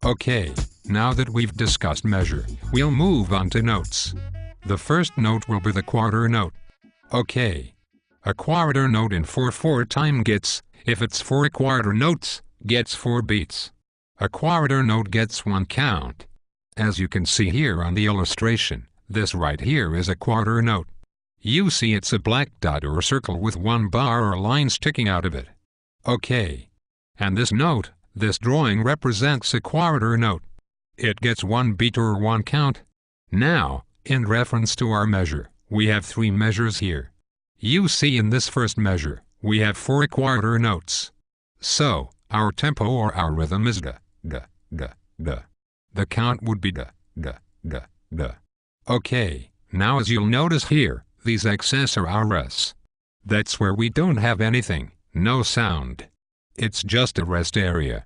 Okay, now that we've discussed measure, we'll move on to notes. The first note will be the quarter note. Okay. A quarter note in 4/4 time gets, if it's 4 quarter notes, gets 4 beats. A quarter note gets 1 count. As you can see here on the illustration, this right here is a quarter note. You see it's a black dot or circle with 1 bar or line sticking out of it. Okay. And this note, this drawing represents a quarter note. It gets 1 beat or 1 count. Now, in reference to our measure, we have 3 measures here. You see in this first measure, we have 4 quarter notes. So, our tempo or our rhythm is da, da, da, da. The count would be da, da, da, da. Okay, now as you'll notice here, these X's are our S. That's where we don't have anything, no sound. It's just a rest area.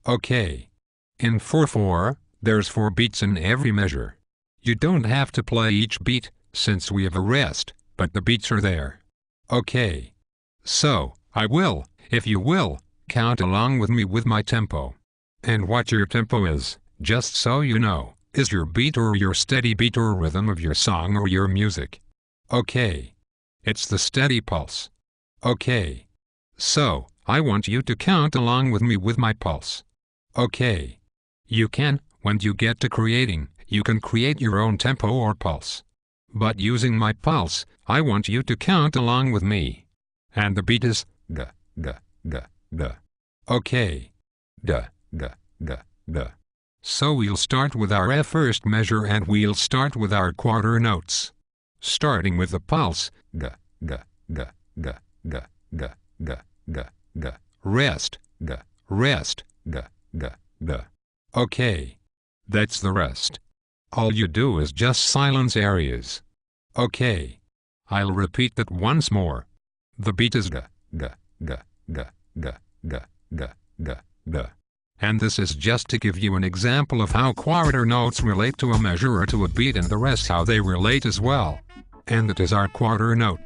Okay. In 4/4, there's 4 beats in every measure. You don't have to play each beat, since we have a rest, but the beats are there. Okay. So, I will, if you will, count along with me with my tempo. And what your tempo is, just so you know, is your beat or your steady beat or rhythm of your song or your music. Okay. It's the steady pulse. Okay. So, I want you to count along with me with my pulse. Okay. You can, when you get to creating, you can create your own tempo or pulse. But using my pulse, I want you to count along with me. And the beat is da, da, da, da. Okay. Da, da, da, da. So we'll start with our first measure and we'll start with our quarter notes. Starting with the pulse, da, da, da, da, da, da, da, da, da. Rest, da, rest, da, da, da. Okay. That's the rest. All you do is just silence areas. Okay. I'll repeat that once more. The beat is da, da, da, da, da, da, da, da, da. And this is just to give you an example of how quarter notes relate to a measure or to a beat and the rest how they relate as well. And that is our quarter note.